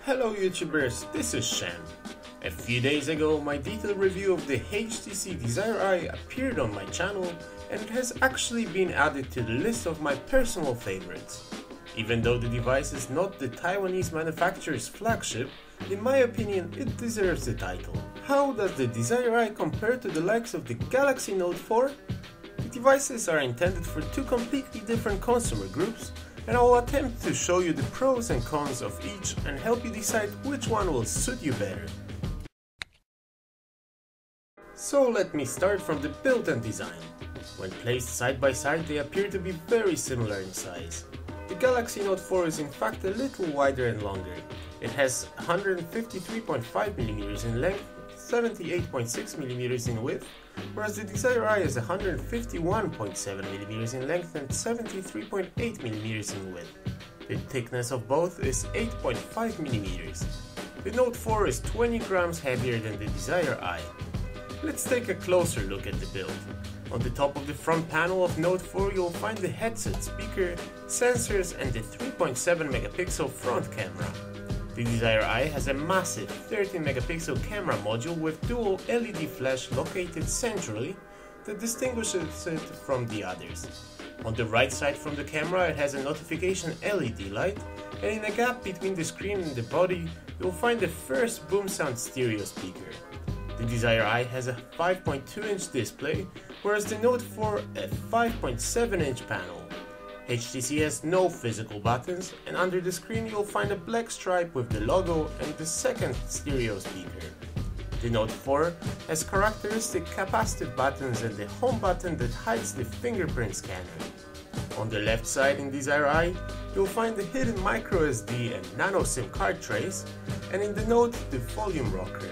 Hello YouTubers, this is SHEM. A few days ago, my detailed review of the HTC Desire Eye appeared on my channel, and it has actually been added to the list of my personal favorites. Even though the device is not the Taiwanese manufacturer's flagship, in my opinion it deserves the title. How does the Desire Eye compare to the likes of the Galaxy Note 4? The devices are intended for two completely different consumer groups, and I will attempt to show you the pros and cons of each and help you decide which one will suit you better. So let me start from the build and design. When placed side by side, they appear to be very similar in size. The Galaxy Note 4 is in fact a little wider and longer. It has 153.5mm in length, 78.6mm in width, whereas the Desire Eye is 151.7mm in length and 73.8mm in width. The thickness of both is 8.5mm. The Note 4 is 20 grams heavier than the Desire Eye. Let's take a closer look at the build. On the top of the front panel of Note 4 you'll find the headset speaker, sensors and the 3.7 megapixel front camera. The Desire Eye has a massive 13 megapixel camera module with dual LED flash located centrally that distinguishes it from the others. On the right side from the camera it has a notification LED light, and in a gap between the screen and the body you'll find the first boom sound stereo speaker. The Desire Eye has a 5.2-inch display, whereas the Note 4 a 5.7-inch panel. HTC has no physical buttons, and under the screen you'll find a black stripe with the logo and the second stereo speaker. The Note 4 has characteristic capacitive buttons and the home button that hides the fingerprint scanner. On the left side in Desire Eye, you'll find the hidden microSD and nano SIM card trays, and in the Note the volume rocker.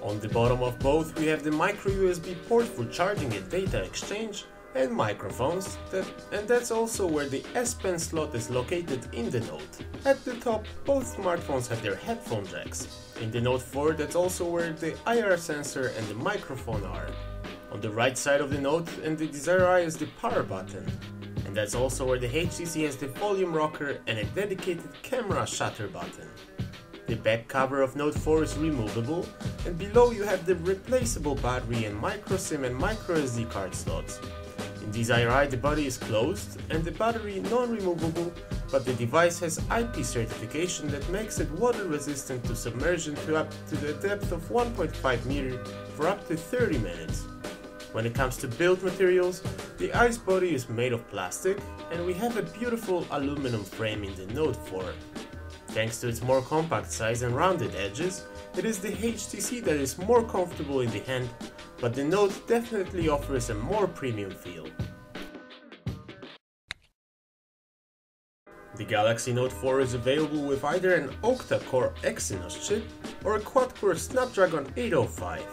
On the bottom of both we have the micro USB port for charging and data exchange, and microphones, and that's also where the S Pen slot is located in the Note. At the top, both smartphones have their headphone jacks. In the Note 4, that's also where the IR sensor and the microphone are. On the right side of the Note and the Desire Eye is the power button, and that's also where the HTC has the volume rocker and a dedicated camera shutter button. The back cover of Note 4 is removable, and below you have the replaceable battery and micro SIM and micro SD card slots. In Desire Eye the body is closed and the battery non-removable, but the device has IP certification that makes it water resistant to submersion to up to the depth of 1.5 meter for up to 30 minutes. When it comes to build materials, the Eye's body is made of plastic, and we have a beautiful aluminum frame in the Note 4. Thanks to its more compact size and rounded edges, it is the HTC that is more comfortable in the hand, but the Note definitely offers a more premium feel. The Galaxy Note 4 is available with either an octa-core Exynos chip or a quad-core Snapdragon 805.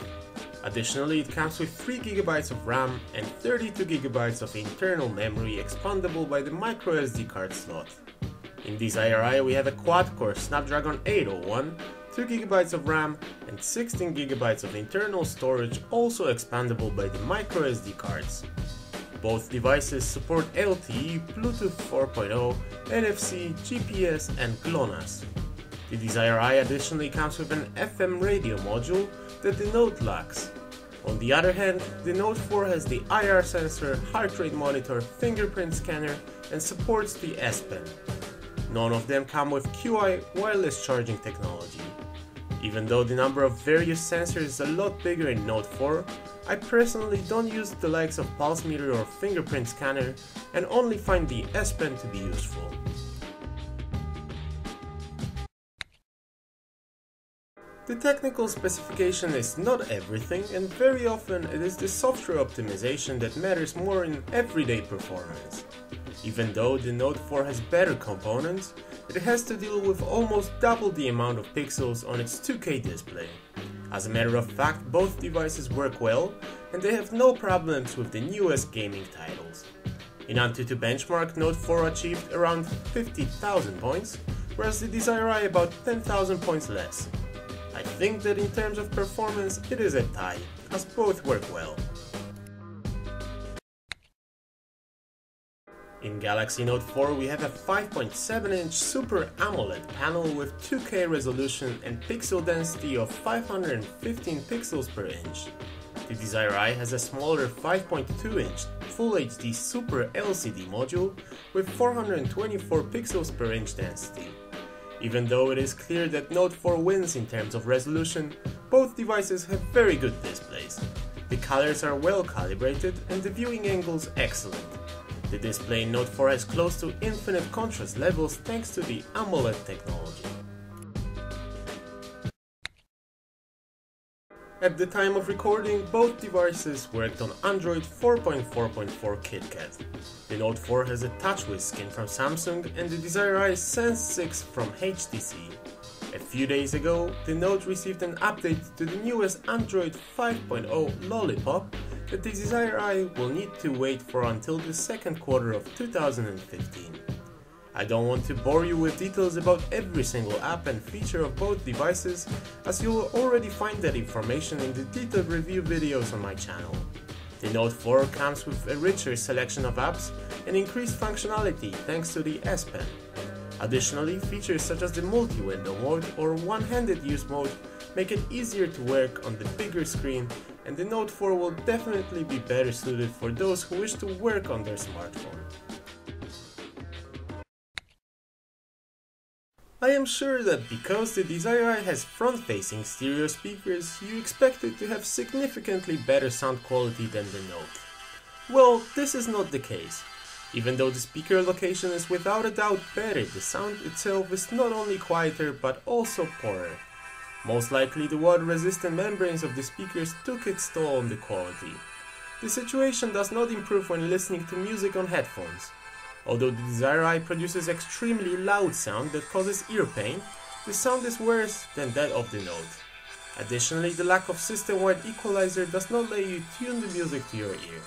Additionally, it comes with 3GB of RAM and 32GB of internal memory expandable by the microSD card slot. In Desire Eye we have a quad-core Snapdragon 801, 2GB of RAM and 16GB of internal storage, also expandable by the microSD cards. Both devices support LTE, Bluetooth 4.0, NFC, GPS and GLONASS. The Desire Eye additionally comes with an FM radio module that the Note lacks. On the other hand, the Note 4 has the IR sensor, heart rate monitor, fingerprint scanner and supports the S Pen. None of them come with QI wireless charging technology. Even though the number of various sensors is a lot bigger in Note 4, I personally don't use the likes of pulse meter or fingerprint scanner and only find the S Pen to be useful. The technical specification is not everything, and very often it is the software optimization that matters more in everyday performance. Even though the Note 4 has better components, it has to deal with almost double the amount of pixels on its 2K display. As a matter of fact, both devices work well, and they have no problems with the newest gaming titles. In Antutu Benchmark, Note 4 achieved around 50,000 points, whereas the Desire Eye about 10,000 points less. I think that in terms of performance it is a tie, as both work well. In Galaxy Note 4 we have a 5.7-inch Super AMOLED panel with 2K resolution and pixel density of 515 pixels per inch. The Desire Eye has a smaller 5.2-inch Full HD Super LCD module with 424 pixels per inch density. Even though it is clear that Note 4 wins in terms of resolution, both devices have very good displays. The colors are well calibrated and the viewing angles excellent. The display in Note 4 has close to infinite contrast levels thanks to the AMOLED technology. At the time of recording, both devices worked on Android 4.4.4 KitKat. The Note 4 has a TouchWiz skin from Samsung and the Desire Eye Sense 6 from HTC. A few days ago, the Note received an update to the newest Android 5.0 Lollipop that the Desire Eye will need to wait for until the second quarter of 2015. I don't want to bore you with details about every single app and feature of both devices, as you will already find that information in the detailed review videos on my channel. The Note 4 comes with a richer selection of apps and increased functionality thanks to the S Pen. Additionally, features such as the multi-window mode or one-handed use mode make it easier to work on the bigger screen, and the Note 4 will definitely be better suited for those who wish to work on their smartphone. I am sure that because the Desire Eye has front-facing stereo speakers, you expect it to have significantly better sound quality than the Note. Well, this is not the case. Even though the speaker location is without a doubt better, the sound itself is not only quieter but also poorer. Most likely the water-resistant membranes of the speakers took its toll on the quality. The situation does not improve when listening to music on headphones. Although the Desire Eye produces extremely loud sound that causes ear pain, the sound is worse than that of the Note. Additionally, the lack of system-wide equalizer does not let you tune the music to your ear.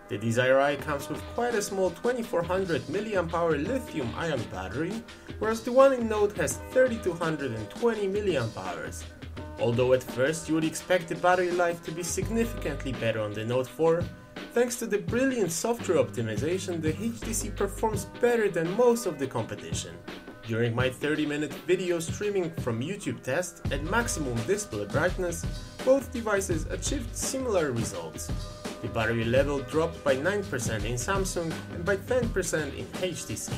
The Desire Eye comes with quite a small 2400 mAh lithium-ion battery, whereas the one in Note has 3220 mAh. Although at first you would expect the battery life to be significantly better on the Note 4, thanks to the brilliant software optimization, the HTC performs better than most of the competition. During my 30-minute video streaming from YouTube test at maximum display brightness, both devices achieved similar results. The battery level dropped by 9% in Samsung and by 10% in HTC.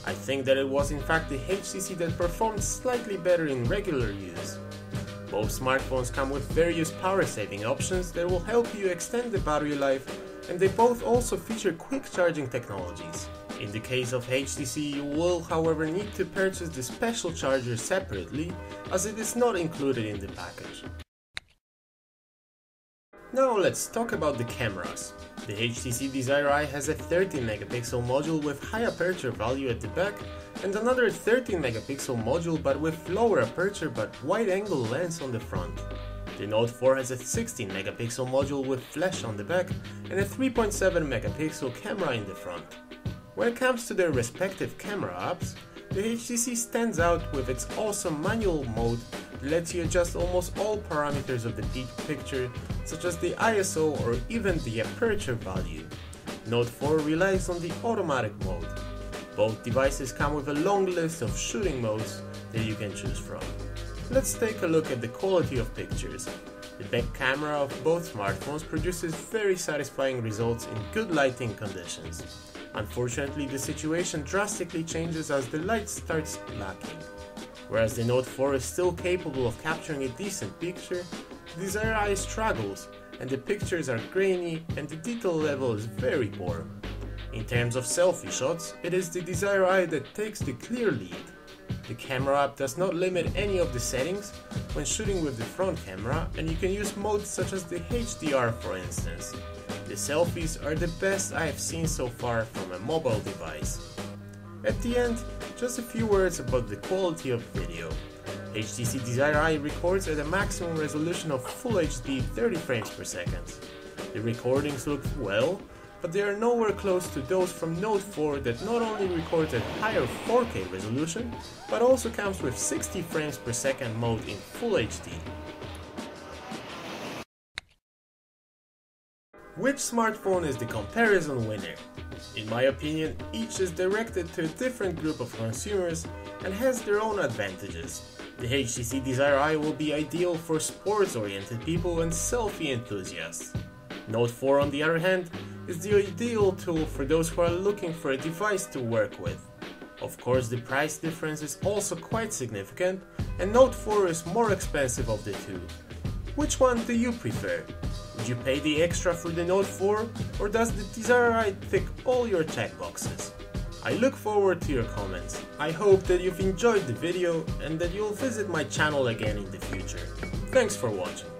I think that it was in fact the HTC that performed slightly better in regular use. Both smartphones come with various power-saving options that will help you extend the battery life, and they both also feature quick charging technologies. In the case of HTC, you will however need to purchase the special charger separately, as it is not included in the package. Now let's talk about the cameras. The HTC Desire Eye has a 13 megapixel module with high aperture value at the back and another 13 megapixel module but with lower aperture but wide angle lens on the front. The Note 4 has a 16 megapixel module with flash on the back and a 3.7 megapixel camera in the front. When it comes to their respective camera apps, the HTC stands out with its awesome manual mode that lets you adjust almost all parameters of the picture, such as the ISO or even the aperture value. Note 4 relies on the automatic mode. Both devices come with a long list of shooting modes that you can choose from. Let's take a look at the quality of pictures. The back camera of both smartphones produces very satisfying results in good lighting conditions. Unfortunately, the situation drastically changes as the light starts lacking. Whereas the Note 4 is still capable of capturing a decent picture, the Desire Eye struggles, and the pictures are grainy and the detail level is very poor. In terms of selfie shots, it is the Desire Eye that takes the clear lead. The camera app does not limit any of the settings when shooting with the front camera, and you can use modes such as the HDR for instance. The selfies are the best I have seen so far from a mobile device. At the end, just a few words about the quality of video. HTC Desire Eye records at a maximum resolution of Full HD 30 frames per second. The recordings look well, but they are nowhere close to those from Note 4 that not only records at higher 4K resolution, but also comes with 60 frames per second mode in Full HD. Which smartphone is the comparison winner? In my opinion, each is directed to a different group of consumers and has their own advantages. The HTC Desire Eye will be ideal for sports-oriented people and selfie enthusiasts. Note 4, on the other hand, is the ideal tool for those who are looking for a device to work with. Of course, the price difference is also quite significant, and Note 4 is more expensive of the two. Which one do you prefer? Would you pay the extra for the Note 4, or does the Desire Eye tick all your checkboxes? I look forward to your comments. I hope that you've enjoyed the video and that you'll visit my channel again in the future. Thanks for watching.